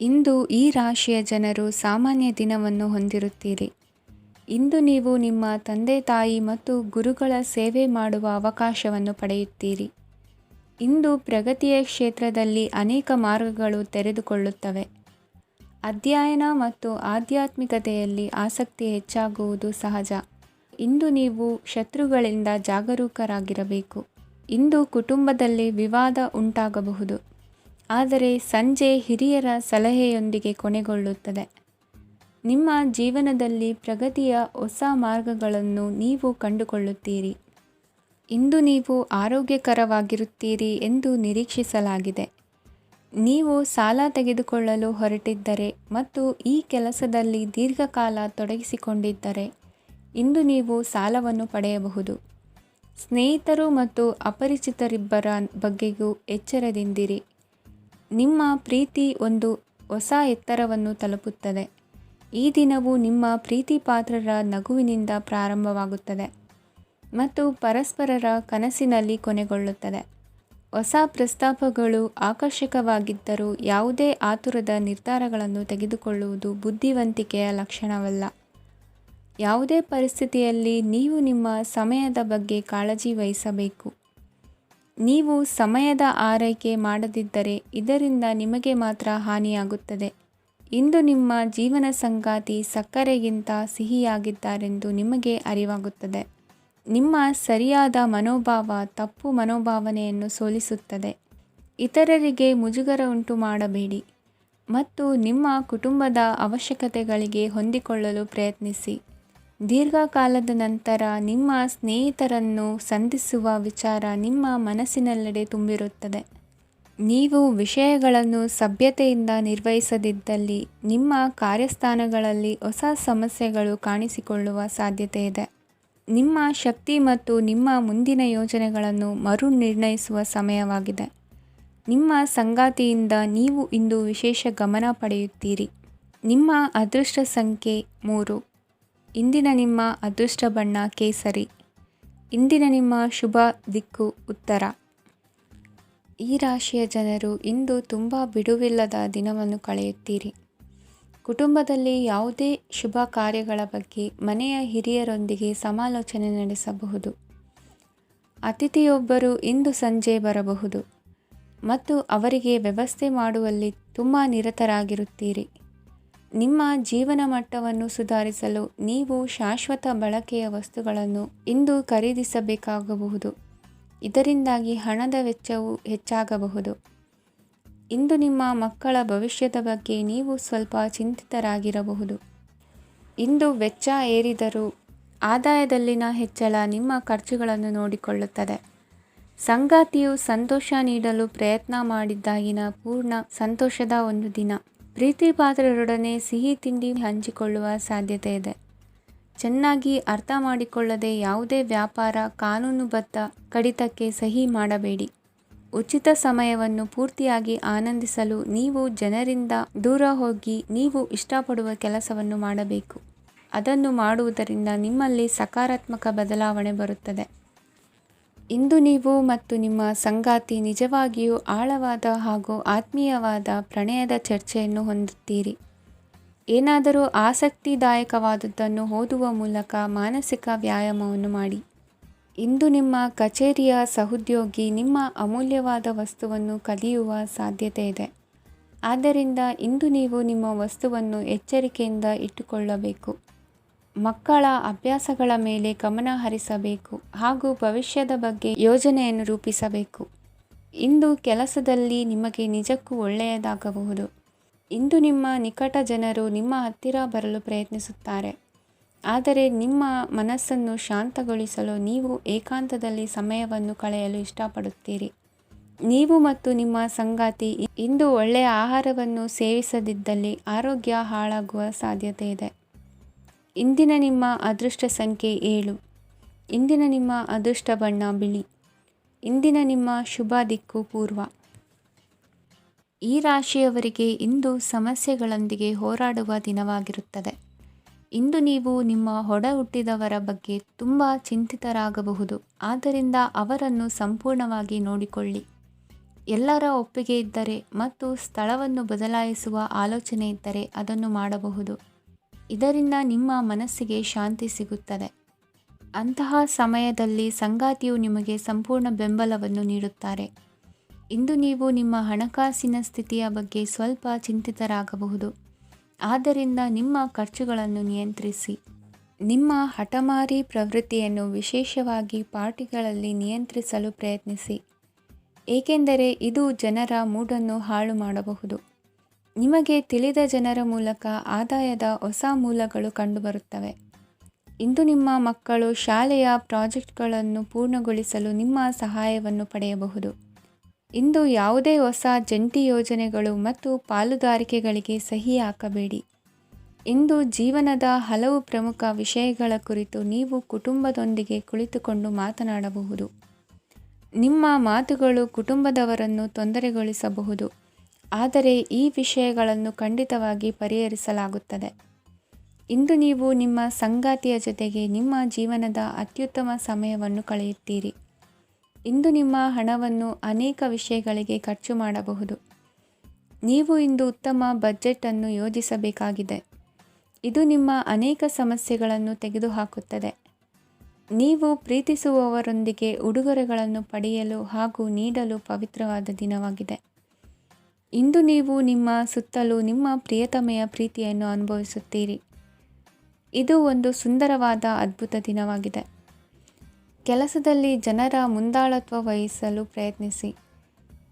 ಇಂದು ಈ ರಾಶಿಯ ಜನರು ಸಾಮಾನ್ಯ ದಿನವನ್ನು ಹೊಂದಿರುತ್ತೀರಿ. ಇಂದು ನೀವು ನಿಮ್ಮ ತಂದೆ ತಾಯಿ ಮತ್ತು ಗುರುಗಳ ಸೇವೆ ಮಾಡುವ ಅವಕಾಶವನ್ನು ಪಡೆಯುತ್ತೀರಿ. ಇಂದು ಪ್ರಗತಿಯ ಕ್ಷೇತ್ರದಲ್ಲಿ ಅನೇಕ ಮಾರ್ಗಗಳು ತೆರೆದುಕೊಳ್ಳುತ್ತವೆ. ಅಧ್ಯಯನ ಮತ್ತು ಆಧ್ಯಾತ್ಮಿಕತೆಯಲ್ಲಿ ಆಸಕ್ತಿ ಹೆಚ್ಚಾಗುವುದು ಸಹಜ. ಇಂದು ನೀವು ಶತ್ರುಗಳಿಂದ ಜಾಗರೂಕರಾಗಿರಬೇಕು. ಇಂದು ಕುಟುಂಬದಲ್ಲಿ ವಿವಾದ ಉಂಟಾಗಬಹುದು, ಆದರೆ ಸಂಜೆ ಹಿರಿಯರ ಸಲಹೆಯೊಂದಿಗೆ ಕೊನೆಗೊಳ್ಳುತ್ತದೆ. ನಿಮ್ಮ ಜೀವನದಲ್ಲಿ ಪ್ರಗತಿಯ ಹೊಸ ಮಾರ್ಗಗಳನ್ನು ನೀವು ಕಂಡುಕೊಳ್ಳುತ್ತೀರಿ. ಇಂದು ನೀವು ಆರೋಗ್ಯಕರವಾಗಿರುತ್ತೀರಿ ಎಂದು ನಿರೀಕ್ಷಿಸಲಾಗಿದೆ. ನೀವು ಸಾಲ ತೆಗೆದುಕೊಳ್ಳಲು ಹೊರಟಿದ್ದರೆ ಮತ್ತು ಈ ಕೆಲಸದಲ್ಲಿ ದೀರ್ಘಕಾಲ ತೊಡಗಿಸಿಕೊಂಡಿದ್ದರೆ ಇಂದು ನೀವು ಸಾಲವನ್ನು ಪಡೆಯಬಹುದು. ಸ್ನೇಹಿತರು ಮತ್ತು ಅಪರಿಚಿತರಿಬ್ಬರ ಬಗ್ಗೆಯೂ ಎಚ್ಚರದಿಂದಿರಿ. ನಿಮ್ಮ ಪ್ರೀತಿ ಒಂದು ಹೊಸ ಎತ್ತರವನ್ನು ತಲುಪುತ್ತದೆ. ಈ ದಿನವು ನಿಮ್ಮ ಪ್ರೀತಿಪಾತ್ರರ ನಗುವಿನಿಂದ ಪ್ರಾರಂಭವಾಗುತ್ತದೆ ಮತ್ತು ಪರಸ್ಪರರ ಕನಸಿನಲ್ಲಿ ಕೊನೆಗೊಳ್ಳುತ್ತದೆ. ಹೊಸ ಪ್ರಸ್ತಾಪಗಳು ಆಕರ್ಷಕವಾಗಿದ್ದರೂ ಯಾವುದೇ ಆತುರದ ನಿರ್ಧಾರಗಳನ್ನು ತೆಗೆದುಕೊಳ್ಳುವುದು ಬುದ್ಧಿವಂತಿಕೆಯ ಲಕ್ಷಣವಲ್ಲ. ಯಾವುದೇ ಪರಿಸ್ಥಿತಿಯಲ್ಲಿ ನೀವು ನಿಮ್ಮ ಸಮಯದ ಬಗ್ಗೆ ಕಾಳಜಿ ವಹಿಸಬೇಕು. ನೀವು ಸಮಯದ ಆರೈಕೆ ಮಾಡದಿದ್ದರೆ ಇದರಿಂದ ನಿಮಗೆ ಮಾತ್ರ ಹಾನಿಯಾಗುತ್ತದೆ. ಇಂದು ನಿಮ್ಮ ಜೀವನ ಸಂಗಾತಿ ಸಕ್ಕರೆಗಿಂತ ಸಿಹಿಯಾಗಿದ್ದಾರೆಂದು ನಿಮಗೆ ಅರಿವಾಗುತ್ತದೆ. ನಿಮ್ಮ ಸರಿಯಾದ ಮನೋಭಾವ ತಪ್ಪು ಮನೋಭಾವನೆಯನ್ನು ಸೋಲಿಸುತ್ತದೆ. ಇತರರಿಗೆ ಮುಜುಗರ ಉಂಟು ಮಾಡಬೇಡಿ ಮತ್ತು ನಿಮ್ಮ ಕುಟುಂಬದ ಅವಶ್ಯಕತೆಗಳಿಗೆ ಹೊಂದಿಕೊಳ್ಳಲು ಪ್ರಯತ್ನಿಸಿ. ದೀರ್ಘಕಾಲದ ನಂತರ ನಿಮ್ಮ ಸ್ನೇಹಿತರನ್ನು ಸಂಧಿಸುವ ವಿಚಾರ ನಿಮ್ಮ ಮನಸ್ಸಿನೆಲ್ಲೆಡೆ ತುಂಬಿರುತ್ತದೆ. ನೀವು ವಿಷಯಗಳನ್ನು ಸಭ್ಯತೆಯಿಂದ ನಿರ್ವಹಿಸದಿದ್ದಲ್ಲಿ ನಿಮ್ಮ ಕಾರ್ಯಸ್ಥಾನಗಳಲ್ಲಿ ಹೊಸ ಸಮಸ್ಯೆಗಳು ಕಾಣಿಸಿಕೊಳ್ಳುವ ಸಾಧ್ಯತೆ ಇದೆ. ನಿಮ್ಮ ಶಕ್ತಿ ಮತ್ತು ನಿಮ್ಮ ಮುಂದಿನ ಯೋಜನೆಗಳನ್ನು ಮರು ನಿರ್ಣಯಿಸುವ ಸಮಯವಾಗಿದೆ. ನಿಮ್ಮ ಸಂಗಾತಿಯಿಂದ ನೀವು ಇಂದು ವಿಶೇಷ ಗಮನ ಪಡೆಯುತ್ತೀರಿ. ನಿಮ್ಮ ಅದೃಷ್ಟ ಸಂಖ್ಯೆ 3. ಇಂದಿನ ನಿಮ್ಮ ಅದೃಷ್ಟ ಬಣ್ಣ ಕೇಸರಿ. ಇಂದಿನ ನಿಮ್ಮ ಶುಭ ದಿಕ್ಕು ಉತ್ತರ. ಈ ರಾಶಿಯ ಜನರು ಇಂದು ತುಂಬ ಬಿಡುವಿಲ್ಲದ ದಿನವನ್ನು ಕಳೆಯುತ್ತೀರಿ. ಕುಟುಂಬದಲ್ಲಿ ಯಾವುದೇ ಶುಭ ಕಾರ್ಯಗಳ ಬಗ್ಗೆ ಮನೆಯ ಹಿರಿಯರೊಂದಿಗೆ ಸಮಾಲೋಚನೆ ನಡೆಸಬಹುದು. ಅತಿಥಿಯೊಬ್ಬರು ಇಂದು ಸಂಜೆ ಬರಬಹುದು ಮತ್ತು ಅವರಿಗೆ ವ್ಯವಸ್ಥೆ ಮಾಡುವಲ್ಲಿ ತುಂಬ ನಿರತರಾಗಿರುತ್ತೀರಿ. ನಿಮ್ಮ ಜೀವನ ಮಟ್ಟವನ್ನು ಸುಧಾರಿಸಲು ನೀವು ಶಾಶ್ವತ ಬಳಕೆಯ ವಸ್ತುಗಳನ್ನು ಇಂದು ಖರೀದಿಸಬೇಕಾಗಬಹುದು. ಇದರಿಂದಾಗಿ ಹಣದ ವೆಚ್ಚವು ಹೆಚ್ಚಾಗಬಹುದು. ಇಂದು ನಿಮ್ಮ ಮಕ್ಕಳ ಭವಿಷ್ಯದ ಬಗ್ಗೆ ನೀವು ಸ್ವಲ್ಪ ಚಿಂತಿತರಾಗಿರಬಹುದು. ಇಂದು ವೆಚ್ಚ ಏರಿದರೂ ಆದಾಯದಲ್ಲಿನ ಹೆಚ್ಚಳ ನಿಮ್ಮ ಖರ್ಚುಗಳನ್ನು ನೋಡಿಕೊಳ್ಳುತ್ತದೆ. ಸಂಗಾತಿಯು ಸಂತೋಷ ನೀಡಲು ಪ್ರಯತ್ನ ಮಾಡಿದ್ದಾಗಿನ ಪೂರ್ಣ ಸಂತೋಷದ ಒಂದು ದಿನ. ಪ್ರೀತಿಪಾತ್ರರೊಡನೆ ಸಿಹಿ ತಿಂಡಿ ಹಂಚಿಕೊಳ್ಳುವ ಸಾಧ್ಯತೆ ಇದೆ. ಚೆನ್ನಾಗಿ ಅರ್ಥ ಮಾಡಿಕೊಳ್ಳದೆ ಯಾವುದೇ ವ್ಯಾಪಾರ ಕಾನೂನುಬದ್ಧ ಕಡಿತಕ್ಕೆ ಸಹಿ ಮಾಡಬೇಡಿ. ಉಚಿತ ಸಮಯವನ್ನು ಪೂರ್ತಿಯಾಗಿ ಆನಂದಿಸಲು ನೀವು ಜನರಿಂದ ದೂರ ಹೋಗಿ ನೀವು ಇಷ್ಟಪಡುವ ಕೆಲಸವನ್ನು ಮಾಡಬೇಕು. ಅದನ್ನು ಮಾಡುವುದರಿಂದ ನಿಮ್ಮಲ್ಲಿ ಸಕಾರಾತ್ಮಕ ಬದಲಾವಣೆ ಬರುತ್ತದೆ. ಇಂದು ನೀವು ಮತ್ತು ನಿಮ್ಮ ಸಂಗಾತಿ ನಿಜವಾಗಿಯೂ ಆಳವಾದ ಹಾಗೂ ಆತ್ಮೀಯವಾದ ಪ್ರಣಯದ ಚರ್ಚೆಯನ್ನು ಹೊಂದುತ್ತೀರಿ. ಏನಾದರೂ ಆಸಕ್ತಿದಾಯಕವಾದುದನ್ನು ಓದುವ ಮೂಲಕ ಮಾನಸಿಕ ವ್ಯಾಯಾಮವನ್ನು ಮಾಡಿ. ಇಂದು ನಿಮ್ಮ ಕಚೇರಿಯ ಸಹೋದ್ಯೋಗಿ ನಿಮ್ಮ ಅಮೂಲ್ಯವಾದ ವಸ್ತುವನ್ನು ಕದಿಯುವ ಸಾಧ್ಯತೆ ಇದೆ. ಆದ್ದರಿಂದ ಇಂದು ನೀವು ನಿಮ್ಮ ವಸ್ತುವನ್ನು ಎಚ್ಚರಿಕೆಯಿಂದ ಇಟ್ಟುಕೊಳ್ಳಬೇಕು. ಮಕ್ಕಳ ಅಭ್ಯಾಸಗಳ ಮೇಲೆ ಗಮನ ಹರಿಸಬೇಕು ಹಾಗೂ ಭವಿಷ್ಯದ ಬಗ್ಗೆ ಯೋಜನೆಯನ್ನು ರೂಪಿಸಬೇಕು. ಇಂದು ಕೆಲಸದಲ್ಲಿ ನಿಮಗೆ ನಿಜಕ್ಕೂ ಒಳ್ಳೆಯದಾಗಬಹುದು. ಇಂದು ನಿಮ್ಮ ನಿಕಟ ಜನರು ನಿಮ್ಮ ಹತ್ತಿರ ಬರಲು ಪ್ರಯತ್ನಿಸುತ್ತಾರೆ, ಆದರೆ ನಿಮ್ಮ ಮನಸ್ಸನ್ನು ಶಾಂತಗೊಳಿಸಲು ನೀವು ಏಕಾಂತದಲ್ಲಿ ಸಮಯವನ್ನು ಕಳೆಯಲು ಇಷ್ಟಪಡುತ್ತೀರಿ. ನೀವು ಮತ್ತು ನಿಮ್ಮ ಸಂಗಾತಿ ಇಂದು ಒಳ್ಳೆಯ ಆಹಾರವನ್ನು ಸೇವಿಸದಿದ್ದಲ್ಲಿ ಆರೋಗ್ಯ ಹಾಳಾಗುವ ಸಾಧ್ಯತೆ ಇದೆ. ಇಂದಿನ ನಿಮ್ಮ ಅದೃಷ್ಟ ಸಂಖ್ಯೆ 7. ಇಂದಿನ ನಿಮ್ಮ ಅದೃಷ್ಟ ಬಣ್ಣ ಬಿಳಿ. ಇಂದಿನ ನಿಮ್ಮ ಶುಭ ದಿಕ್ಕು ಪೂರ್ವ. ಈ ರಾಶಿಯವರಿಗೆ ಇಂದು ಸಮಸ್ಯೆಗಳೊಂದಿಗೆ ಹೋರಾಡುವ ದಿನವಾಗಿರುತ್ತದೆ. ಇಂದು ನೀವು ನಿಮ್ಮ ಒಡ ಹುಟ್ಟಿದವರ ಬಗ್ಗೆ ತುಂಬ ಚಿಂತಿತರಾಗಬಹುದು. ಆದ್ದರಿಂದ ಅವರನ್ನು ಸಂಪೂರ್ಣವಾಗಿ ನೋಡಿಕೊಳ್ಳಿ. ಎಲ್ಲರ ಒಪ್ಪಿಗೆ ಇದ್ದರೆ ಮತ್ತು ಸ್ಥಳವನ್ನು ಬದಲಾಯಿಸುವ ಆಲೋಚನೆ ಇದ್ದರೆ ಅದನ್ನು ಮಾಡಬಹುದು. ಇದರಿಂದ ನಿಮ್ಮ ಮನಸ್ಸಿಗೆ ಶಾಂತಿ ಸಿಗುತ್ತದೆ. ಅಂತಹ ಸಮಯದಲ್ಲಿ ಸಂಗಾತಿಯು ನಿಮಗೆ ಸಂಪೂರ್ಣ ಬೆಂಬಲವನ್ನು ನೀಡುತ್ತಾರೆ. ಇಂದು ನೀವು ನಿಮ್ಮ ಹಣಕಾಸಿನ ಸ್ಥಿತಿಯ ಬಗ್ಗೆ ಸ್ವಲ್ಪ ಚಿಂತಿತರಾಗಬಹುದು. ಆದ್ದರಿಂದ ನಿಮ್ಮ ಖರ್ಚುಗಳನ್ನು ನಿಯಂತ್ರಿಸಿ. ನಿಮ್ಮ ಹಠಮಾರಿ ಪ್ರವೃತ್ತಿಯನ್ನು ವಿಶೇಷವಾಗಿ ಪಾರ್ಟಿಗಳಲ್ಲಿ ನಿಯಂತ್ರಿಸಲು ಪ್ರಯತ್ನಿಸಿ, ಏಕೆಂದರೆ ಇದು ಜನರ ಮೂಡನ್ನು ಹಾಳು ಮಾಡಬಹುದು. ನಿಮಗೆ ತಿಳಿದ ಜನರ ಮೂಲಕ ಆದಾಯದ ಹೊಸ ಮೂಲಗಳು ಕಂಡುಬರುತ್ತವೆ. ಇಂದು ನಿಮ್ಮ ಮಕ್ಕಳು ಶಾಲೆಯ ಪ್ರಾಜೆಕ್ಟ್ಗಳನ್ನು ಪೂರ್ಣಗೊಳಿಸಲು ನಿಮ್ಮ ಸಹಾಯವನ್ನು ಪಡೆಯಬಹುದು. ಇಂದು ಯಾವುದೇ ಹೊಸ ಜಂಟಿ ಯೋಜನೆಗಳು ಮತ್ತು ಪಾಲುದಾರಿಕೆಗಳಿಗೆ ಸಹಿ ಹಾಕಬೇಡಿ. ಇಂದು ಜೀವನದ ಹಲವು ಪ್ರಮುಖ ವಿಷಯಗಳ ಕುರಿತು ನೀವು ಕುಟುಂಬದೊಂದಿಗೆ ಕುಳಿತುಕೊಂಡು ಮಾತನಾಡಬಹುದು. ನಿಮ್ಮ ಮಾತುಗಳು ಕುಟುಂಬದವರನ್ನು ತೊಂದರೆಗೊಳಿಸಬಹುದು, ಆದರೆ ಈ ವಿಷಯಗಳನ್ನು ಖಂಡಿತವಾಗಿ ಪರಿಹರಿಸಲಾಗುತ್ತದೆ. ಇಂದು ನೀವು ನಿಮ್ಮ ಸಂಗಾತಿಯ ಜೊತೆಗೆ ನಿಮ್ಮ ಜೀವನದ ಅತ್ಯುತ್ತಮ ಸಮಯವನ್ನು ಕಳೆಯುತ್ತೀರಿ. ಇಂದು ನಿಮ್ಮ ಹಣವನ್ನು ಅನೇಕ ವಿಷಯಗಳಿಗೆ ಖರ್ಚು ಮಾಡಬಹುದು. ನೀವು ಇಂದು ಉತ್ತಮ ಬಜೆಟ್ ಅನ್ನು ಯೋಜಿಸಬೇಕಾಗಿದೆ. ಇದು ನಿಮ್ಮ ಅನೇಕ ಸಮಸ್ಯೆಗಳನ್ನು ತೆಗೆದುಹಾಕುತ್ತದೆ. ನೀವು ಪ್ರೀತಿಸುವವರೊಂದಿಗೆ ಉಡುಗೊರೆಗಳನ್ನು ಪಡೆಯಲು ಹಾಗೂ ನೀಡಲು ಪವಿತ್ರವಾದ ದಿನವಾಗಿದೆ. ಇಂದು ನೀವು ನಿಮ್ಮ ಸುತ್ತಲೂ ನಿಮ್ಮ ಪ್ರಿಯತಮೆಯ ಪ್ರೀತಿಯನ್ನು ಅನುಭವಿಸುತ್ತೀರಿ. ಇದು ಒಂದು ಸುಂದರವಾದ ಅದ್ಭುತ ದಿನವಾಗಿದೆ. ಕೆಲಸದಲ್ಲಿ ಜನರ ಮುಂದಾಳತ್ವ ವಹಿಸಲು ಪ್ರಯತ್ನಿಸಿ.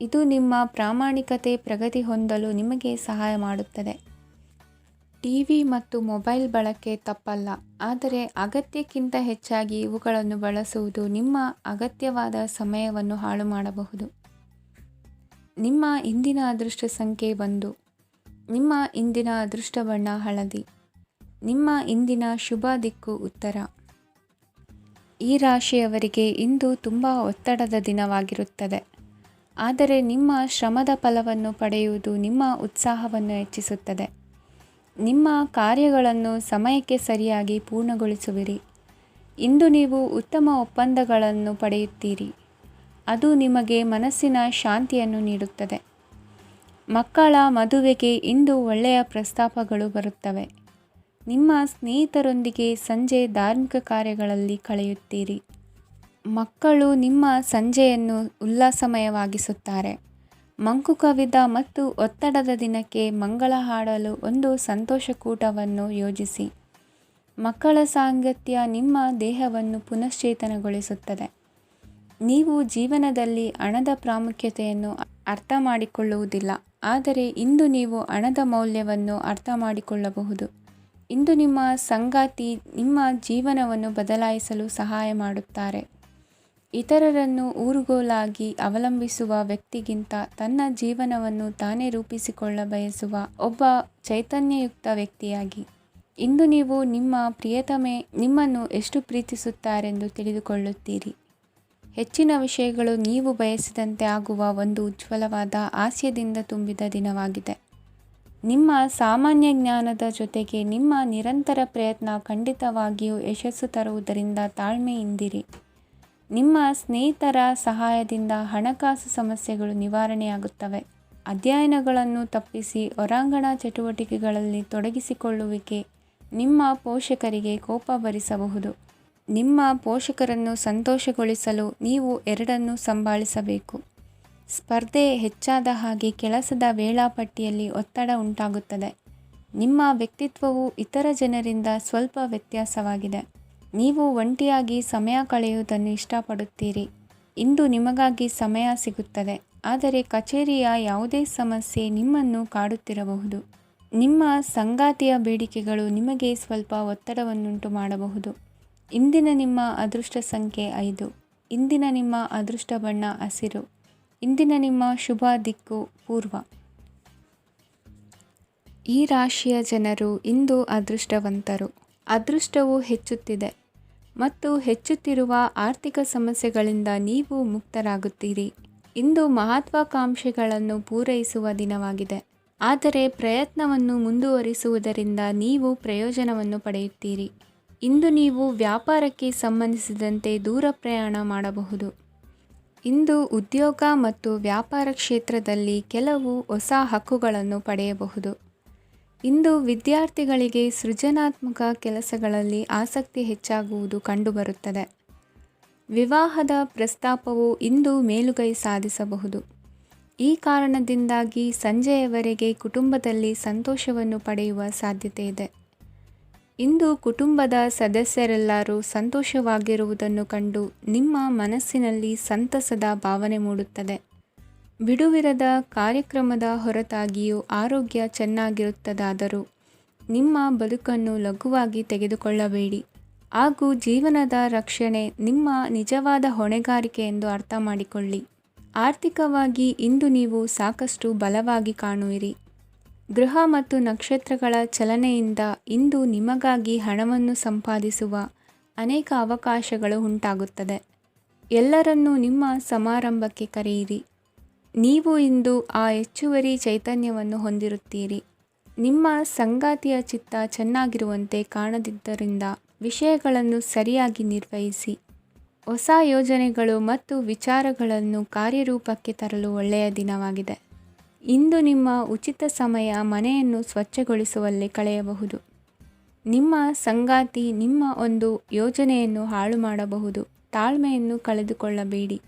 ಇದು ನಿಮ್ಮ ಪ್ರಾಮಾಣಿಕತೆ ಪ್ರಗತಿ ಹೊಂದಲು ನಿಮಗೆ ಸಹಾಯ ಮಾಡುತ್ತದೆ. ಟಿವಿ ಮತ್ತು ಮೊಬೈಲ್ ಬಳಕೆ ತಪ್ಪಲ್ಲ, ಆದರೆ ಅಗತ್ಯಕ್ಕಿಂತ ಹೆಚ್ಚಾಗಿ ಇವುಗಳನ್ನು ಬಳಸುವುದು ನಿಮ್ಮ ಅಗತ್ಯವಾದ ಸಮಯವನ್ನು ಹಾಳು ಮಾಡಬಹುದು. ನಿಮ್ಮ ಇಂದಿನ ಅದೃಷ್ಟ ಸಂಖ್ಯೆ 1. ನಿಮ್ಮ ಇಂದಿನ ಅದೃಷ್ಟ ಬಣ್ಣ ಹಳದಿ. ನಿಮ್ಮ ಇಂದಿನ ಶುಭ ದಿಕ್ಕು ಉತ್ತರ. ಈ ರಾಶಿಯವರಿಗೆ ಇಂದು ತುಂಬ ಒತ್ತಡದ ದಿನವಾಗಿರುತ್ತದೆ, ಆದರೆ ನಿಮ್ಮ ಶ್ರಮದ ಫಲವನ್ನು ಪಡೆಯುವುದು ನಿಮ್ಮ ಉತ್ಸಾಹವನ್ನು ಹೆಚ್ಚಿಸುತ್ತದೆ. ನಿಮ್ಮ ಕಾರ್ಯಗಳನ್ನು ಸಮಯಕ್ಕೆ ಸರಿಯಾಗಿ ಪೂರ್ಣಗೊಳಿಸುವಿರಿ. ಇಂದು ನೀವು ಉತ್ತಮ ಒಪ್ಪಂದಗಳನ್ನು ಪಡೆಯುತ್ತೀರಿ. ಅದು ನಿಮಗೆ ಮನಸ್ಸಿನ ಶಾಂತಿಯನ್ನು ನೀಡುತ್ತದೆ. ಮಕ್ಕಳ ಮದುವೆಗೆ ಇಂದು ಒಳ್ಳೆಯ ಪ್ರಸ್ತಾಪಗಳು ಬರುತ್ತವೆ. ನಿಮ್ಮ ಸ್ನೇಹಿತರೊಂದಿಗೆ ಸಂಜೆ ಧಾರ್ಮಿಕ ಕಾರ್ಯಗಳಲ್ಲಿ ಕಳೆಯುತ್ತೀರಿ. ಮಕ್ಕಳು ನಿಮ್ಮ ಸಂಜೆಯನ್ನು ಉಲ್ಲಾಸಮಯವಾಗಿಸುತ್ತಾರೆ. ಮಂಕು ಕವಿದ ಮತ್ತು ಒತ್ತಡದ ದಿನಕ್ಕೆ ಮಂಗಳ ಹಾಡಲು ಒಂದು ಸಂತೋಷಕೂಟವನ್ನು ಯೋಜಿಸಿ. ಮಕ್ಕಳ ಸಾಂಗತ್ಯ ನಿಮ್ಮ ದೇಹವನ್ನು ಪುನಶ್ಚೇತನಗೊಳಿಸುತ್ತದೆ. ನೀವು ಜೀವನದಲ್ಲಿ ಹಣದ ಪ್ರಾಮುಖ್ಯತೆಯನ್ನು ಅರ್ಥ ಮಾಡಿಕೊಳ್ಳುವುದಿಲ್ಲ, ಆದರೆ ಇಂದು ನೀವು ಹಣದ ಮೌಲ್ಯವನ್ನು ಅರ್ಥ ಮಾಡಿಕೊಳ್ಳಬಹುದು. ಇಂದು ನಿಮ್ಮ ಸಂಗಾತಿ ನಿಮ್ಮ ಜೀವನವನ್ನು ಬದಲಾಯಿಸಲು ಸಹಾಯ ಮಾಡುತ್ತಾರೆ. ಇತರರನ್ನು ಊರುಗೋಲಾಗಿ ಅವಲಂಬಿಸುವ ವ್ಯಕ್ತಿಗಿಂತ ತನ್ನ ಜೀವನವನ್ನು ತಾನೇ ರೂಪಿಸಿಕೊಳ್ಳ ಬಯಸುವ ಒಬ್ಬ ಚೈತನ್ಯಯುಕ್ತ ವ್ಯಕ್ತಿಯಾಗಿ. ಇಂದು ನೀವು ನಿಮ್ಮ ಪ್ರಿಯತಮೆ ನಿಮ್ಮನ್ನು ಎಷ್ಟು ಪ್ರೀತಿಸುತ್ತಾರೆಂದು ತಿಳಿದುಕೊಳ್ಳುತ್ತೀರಿ. ಹೆಚ್ಚಿನ ವಿಷಯಗಳು ನೀವು ಬಯಸಿದಂತೆ ಆಗುವ ಒಂದು ಉಜ್ವಲವಾದ ಹಾಸ್ಯದಿಂದ ತುಂಬಿದ ದಿನವಾಗಿದೆ. ನಿಮ್ಮ ಸಾಮಾನ್ಯ ಜ್ಞಾನದ ಜೊತೆಗೆ ನಿಮ್ಮ ನಿರಂತರ ಪ್ರಯತ್ನ ಖಂಡಿತವಾಗಿಯೂ ಯಶಸ್ಸು ತರುವುದರಿಂದ ತಾಳ್ಮೆಯಿಂದಿರಿ. ನಿಮ್ಮ ಸ್ನೇಹಿತರ ಸಹಾಯದಿಂದ ಹಣಕಾಸು ಸಮಸ್ಯೆಗಳು ನಿವಾರಣೆಯಾಗುತ್ತವೆ. ಅಧ್ಯಯನಗಳನ್ನು ತಪ್ಪಿಸಿ ಹೊರಾಂಗಣ ಚಟುವಟಿಕೆಗಳಲ್ಲಿ ತೊಡಗಿಸಿಕೊಳ್ಳುವಿಕೆ ನಿಮ್ಮ ಪೋಷಕರಿಗೆ ಕೋಪ ಭರಿಸಬಹುದು. ನಿಮ್ಮ ಪೋಷಕರನ್ನು ಸಂತೋಷಗೊಳಿಸಲು ನೀವು ಎರಡನ್ನೂ ಸಂಭಾಳಿಸಬೇಕು. ಸ್ಪರ್ಧೆ ಹೆಚ್ಚಾದ ಹಾಗೆ ಕೆಲಸದ ವೇಳಾಪಟ್ಟಿಯಲ್ಲಿ ಒತ್ತಡ ಉಂಟಾಗುತ್ತದೆ. ನಿಮ್ಮ ವ್ಯಕ್ತಿತ್ವವು ಇತರ ಜನರಿಂದ ಸ್ವಲ್ಪ ವ್ಯತ್ಯಾಸವಾಗಿದೆ. ನೀವು ಒಂಟಿಯಾಗಿ ಸಮಯ ಕಳೆಯುವುದನ್ನು ಇಷ್ಟಪಡುತ್ತೀರಿ. ಇಂದು ನಿಮಗಾಗಿ ಸಮಯ ಸಿಗುತ್ತದೆ, ಆದರೆ ಕಚೇರಿಯ ಯಾವುದೇ ಸಮಸ್ಯೆ ನಿಮ್ಮನ್ನು ಕಾಡುತ್ತಿರಬಹುದು. ನಿಮ್ಮ ಸಂಗಾತಿಯ ಬೇಡಿಕೆಗಳು ನಿಮಗೆ ಸ್ವಲ್ಪ ಒತ್ತಡವನ್ನುಂಟು ಮಾಡಬಹುದು. ಇಂದಿನ ನಿಮ್ಮ ಅದೃಷ್ಟ ಸಂಖ್ಯೆ 5. ಇಂದಿನ ನಿಮ್ಮ ಅದೃಷ್ಟ ಬಣ್ಣ ಹಸಿರು. ಇಂದಿನ ನಿಮ್ಮ ಶುಭ ದಿಕ್ಕು ಪೂರ್ವ. ಈ ರಾಶಿಯ ಜನರು ಇಂದು ಅದೃಷ್ಟವಂತರು. ಅದೃಷ್ಟವು ಹೆಚ್ಚುತ್ತಿದೆ ಮತ್ತು ಹೆಚ್ಚುತ್ತಿರುವ ಆರ್ಥಿಕ ಸಮಸ್ಯೆಗಳಿಂದ ನೀವು ಮುಕ್ತರಾಗುತ್ತೀರಿ. ಇಂದು ಮಹತ್ವಾಕಾಂಕ್ಷೆಗಳನ್ನು ಪೂರೈಸುವ ದಿನವಾಗಿದೆ, ಆದರೆ ಪ್ರಯತ್ನವನ್ನು ಮುಂದುವರಿಸುವುದರಿಂದ ನೀವು ಪ್ರಯೋಜನವನ್ನು ಪಡೆಯುತ್ತೀರಿ. ಇಂದು ನೀವು ವ್ಯಾಪಾರಕ್ಕೆ ಸಂಬಂಧಿಸಿದಂತೆ ದೂರ ಪ್ರಯಾಣ ಮಾಡಬಹುದು. ಇಂದು ಉದ್ಯೋಗ ಮತ್ತು ವ್ಯಾಪಾರ ಕ್ಷೇತ್ರದಲ್ಲಿ ಕೆಲವು ಹೊಸ ಹಕ್ಕುಗಳನ್ನು ಪಡೆಯಬಹುದು. ಇಂದು ವಿದ್ಯಾರ್ಥಿಗಳಿಗೆ ಸೃಜನಾತ್ಮಕ ಕೆಲಸಗಳಲ್ಲಿ ಆಸಕ್ತಿ ಹೆಚ್ಚಾಗುವುದು ಕಂಡುಬರುತ್ತದೆ. ವಿವಾಹದ ಪ್ರಸ್ತಾಪವು ಇಂದು ಮೇಲುಗೈ ಸಾಧಿಸಬಹುದು. ಈ ಕಾರಣದಿಂದಾಗಿ ಸಂಜೆಯವರೆಗೆ ಕುಟುಂಬದಲ್ಲಿ ಸಂತೋಷವನ್ನು ಪಡೆಯುವ ಸಾಧ್ಯತೆ ಇದೆ. ಇಂದು ಕುಟುಂಬದ ಸದಸ್ಯರೆಲ್ಲರೂ ಸಂತೋಷವಾಗಿರುವುದನ್ನು ಕಂಡು ನಿಮ್ಮ ಮನಸ್ಸಿನಲ್ಲಿ ಸಂತಸದ ಭಾವನೆ ಮೂಡುತ್ತದೆ. ಬಿಡುವಿರದ ಕಾರ್ಯಕ್ರಮದ ಹೊರತಾಗಿಯೂ ಆರೋಗ್ಯ ಚೆನ್ನಾಗಿರುತ್ತದಾದರೂ ನಿಮ್ಮ ಬದುಕನ್ನು ಲಘುವಾಗಿ ತೆಗೆದುಕೊಳ್ಳಬೇಡಿ ಹಾಗೂ ಜೀವನದ ರಕ್ಷಣೆ ನಿಮ್ಮ ನಿಜವಾದ ಹೊಣೆಗಾರಿಕೆ ಎಂದು ಅರ್ಥ ಮಾಡಿಕೊಳ್ಳಿ. ಆರ್ಥಿಕವಾಗಿ ಇಂದು ನೀವು ಸಾಕಷ್ಟು ಬಲವಾಗಿ ಕಾಣುವಿರಿ. ಗ್ರಹ ಮತ್ತು ನಕ್ಷತ್ರಗಳ ಚಲನೆಯಿಂದ ಇಂದು ನಿಮಗಾಗಿ ಹಣವನ್ನು ಸಂಪಾದಿಸುವ ಅನೇಕ ಅವಕಾಶಗಳು ಉಂಟಾಗುತ್ತದೆ. ಎಲ್ಲರನ್ನೂ ನಿಮ್ಮ ಸಮಾರಂಭಕ್ಕೆ ಕರೆಯಿರಿ. ನೀವು ಇಂದು ಆ ಹೆಚ್ಚುವರಿ ಚೈತನ್ಯವನ್ನು ಹೊಂದಿರುತ್ತೀರಿ. ನಿಮ್ಮ ಸಂಗಾತಿಯ ಚಿತ್ತ ಚೆನ್ನಾಗಿರುವಂತೆ ಕಾಣದಿದ್ದರಿಂದ ವಿಷಯಗಳನ್ನು ಸರಿಯಾಗಿ ನಿರ್ವಹಿಸಿ. ಹೊಸ ಯೋಜನೆಗಳು ಮತ್ತು ವಿಚಾರಗಳನ್ನು ಕಾರ್ಯರೂಪಕ್ಕೆ ತರಲು ಒಳ್ಳೆಯ ದಿನವಾಗಿದೆ. ಇಂದು ನಿಮ್ಮ ಉಚಿತ ಸಮಯ ಮನೆಯನ್ನು ಸ್ವಚ್ಛಗೊಳಿಸುವಲ್ಲಿ ಕಳೆಯಬಹುದು. ನಿಮ್ಮ ಸಂಗಾತಿ ನಿಮ್ಮ ಒಂದು ಯೋಜನೆಯನ್ನು ಹಾಳು ಮಾಡಬಹುದು. ತಾಳ್ಮೆಯನ್ನು ಕಳೆದುಕೊಳ್ಳಬೇಡಿ.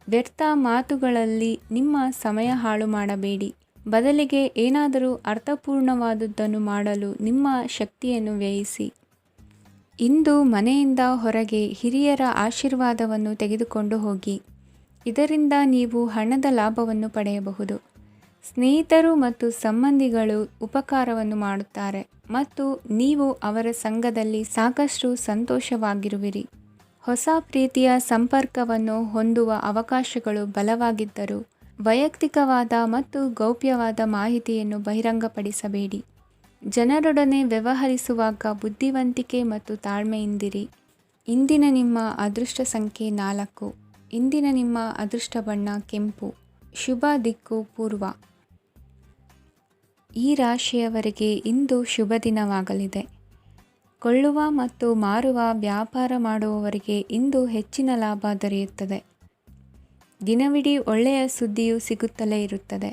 ವ್ಯರ್ಥ ಮಾತುಗಳಲ್ಲಿ ನಿಮ್ಮ ಸಮಯ ಹಾಳು ಮಾಡಬೇಡಿ. ಬದಲಿಗೆ ಏನಾದರೂ ಅರ್ಥಪೂರ್ಣವಾದುದನ್ನು ಮಾಡಲು ನಿಮ್ಮ ಶಕ್ತಿಯನ್ನು ವ್ಯಯಿಸಿ. ಇಂದು ಮನೆಯಿಂದ ಹೊರಗೆ ಹಿರಿಯರ ಆಶೀರ್ವಾದವನ್ನು ತೆಗೆದುಕೊಂಡು ಹೋಗಿ. ಇದರಿಂದ ನೀವು ಹಣದ ಲಾಭವನ್ನು ಪಡೆಯಬಹುದು. ಸ್ನೇಹಿತರು ಮತ್ತು ಸಂಬಂಧಿಗಳು ಉಪಕಾರವನ್ನು ಮಾಡುತ್ತಾರೆ ಮತ್ತು ನೀವು ಅವರ ಸಂಘದಲ್ಲಿ ಸಾಕಷ್ಟು ಸಂತೋಷವಾಗಿರುವಿರಿ. ಹೊಸ ಪ್ರೀತಿಯ ಸಂಪರ್ಕವನ್ನು ಹೊಂದುವ ಅವಕಾಶಗಳು ಬಲವಾಗಿದ್ದರೂ ವೈಯಕ್ತಿಕವಾದ ಮತ್ತು ಗೌಪ್ಯವಾದ ಮಾಹಿತಿಯನ್ನು ಬಹಿರಂಗಪಡಿಸಬೇಡಿ. ಜನರೊಡನೆ ವ್ಯವಹರಿಸುವಾಗ ಬುದ್ಧಿವಂತಿಕೆ ಮತ್ತು ತಾಳ್ಮೆಯಿಂದಿರಿ. ಇಂದಿನ ನಿಮ್ಮ ಅದೃಷ್ಟ ಸಂಖ್ಯೆ 4. ಇಂದಿನ ನಿಮ್ಮ ಅದೃಷ್ಟ ಬಣ್ಣ ಕೆಂಪು. ಶುಭ ದಿಕ್ಕು ಪೂರ್ವ. ಈ ರಾಶಿಯವರಿಗೆ ಇಂದು ಶುಭ ದಿನವಾಗಲಿದೆ. ಕೊಳ್ಳುವ ಮತ್ತು ಮಾರುವ ವ್ಯಾಪಾರ ಮಾಡುವವರಿಗೆ ಇಂದು ಹೆಚ್ಚಿನ ಲಾಭ ದೊರೆಯುತ್ತದೆ. ದಿನವಿಡೀ ಒಳ್ಳೆಯ ಸುದ್ದಿಯು ಸಿಗುತ್ತಲೇ ಇರುತ್ತದೆ.